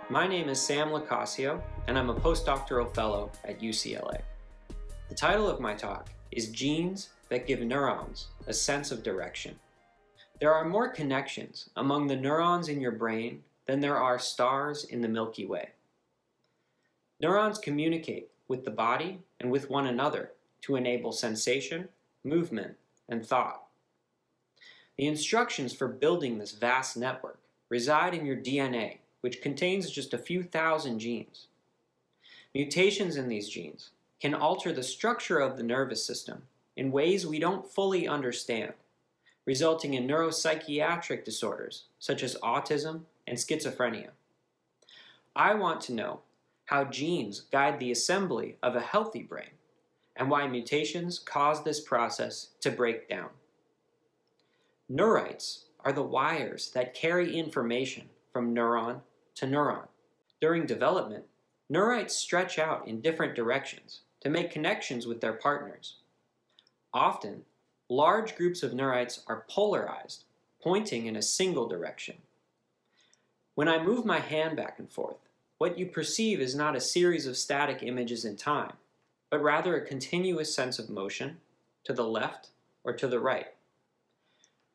My name is Sam LoCascio, and I'm a postdoctoral fellow at UCLA. The title of my talk is Genes that Give Neurons a Sense of Direction. There are more connections among the neurons in your brain than there are stars in the Milky Way. Neurons communicate with the body and with one another to enable sensation, movement, and thought. The instructions for building this vast network reside in your DNA, which contains just a few thousand genes. Mutations in these genes can alter the structure of the nervous system in ways we don't fully understand, resulting in neuropsychiatric disorders such as autism and schizophrenia. I want to know how genes guide the assembly of a healthy brain and why mutations cause this process to break down. Neurites are the wires that carry information from neuron to neuron. During development, neurites stretch out in different directions to make connections with their partners. Often, large groups of neurites are polarized, pointing in a single direction. When I move my hand back and forth, what you perceive is not a series of static images in time, but rather a continuous sense of motion to the left or to the right.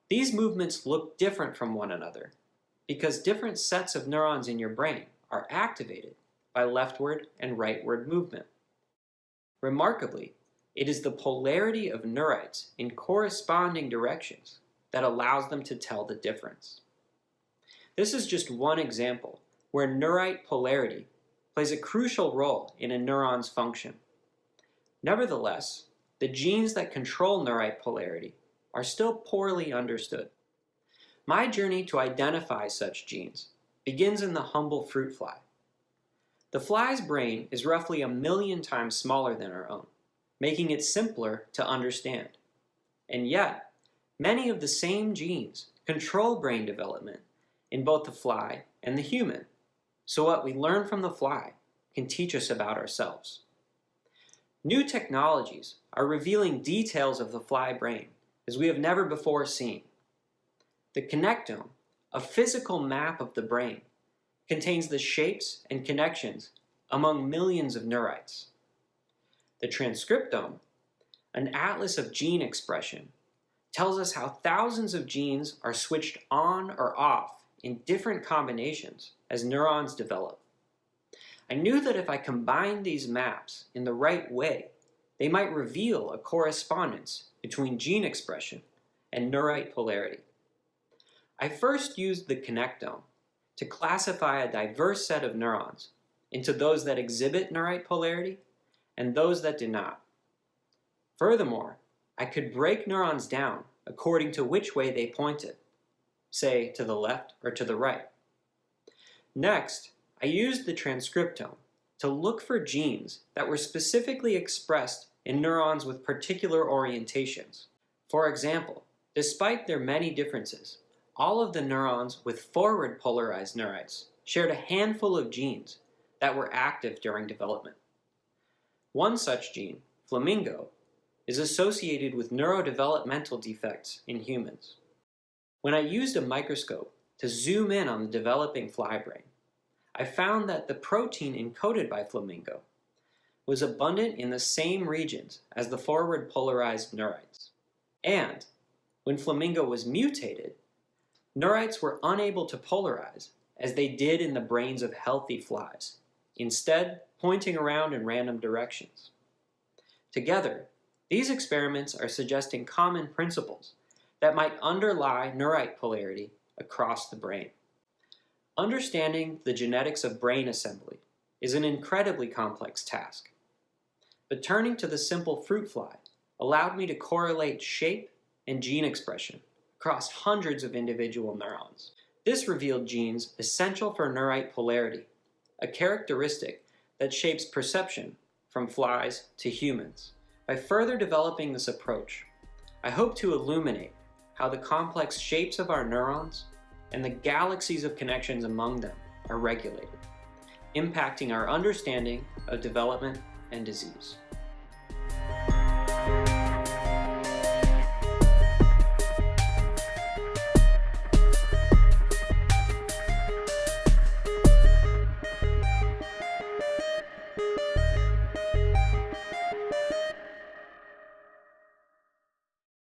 These movements look different from one another because different sets of neurons in your brain are activated by leftward and rightward movement. Remarkably, it is the polarity of neurites in corresponding directions that allows them to tell the difference. This is just one example where neurite polarity plays a crucial role in a neuron's function. Nevertheless, the genes that control neurite polarity are still poorly understood. My journey to identify such genes begins in the humble fruit fly. The fly's brain is roughly 1,000,000 times smaller than our own, making it simpler to understand. And yet, many of the same genes control brain development in both the fly and the human, so what we learn from the fly can teach us about ourselves. New technologies are revealing details of the fly brain as we have never before seen. The connectome, a physical map of the brain, contains the shapes and connections among millions of neurites. The transcriptome, an atlas of gene expression, tells us how thousands of genes are switched on or off in different combinations as neurons develop. I knew that if I combined these maps in the right way, they might reveal a correspondence between gene expression and neurite polarity. I first used the connectome to classify a diverse set of neurons into those that exhibit neurite polarity and those that do not. Furthermore, I could break neurons down according to which way they pointed, say to the left or to the right. Next, I used the transcriptome to look for genes that were specifically expressed in neurons with particular orientations. For example, despite their many differences, all of the neurons with forward polarized neurites shared a handful of genes that were active during development. One such gene, flamingo, is associated with neurodevelopmental defects in humans. When I used a microscope to zoom in on the developing fly brain, I found that the protein encoded by flamingo was abundant in the same regions as the forward polarized neurites. And when flamingo was mutated, neurites were unable to polarize as they did in the brains of healthy flies, instead pointing around in random directions. Together, these experiments are suggesting common principles that might underlie neurite polarity across the brain. Understanding the genetics of brain assembly is an incredibly complex task. But turning to the simple fruit fly allowed me to correlate shape and gene expression across hundreds of individual neurons. This revealed genes essential for neurite polarity, a characteristic that shapes perception from flies to humans. By further developing this approach, I hope to illuminate how the complex shapes of our neurons and the galaxies of connections among them are regulated, impacting our understanding of development and disease.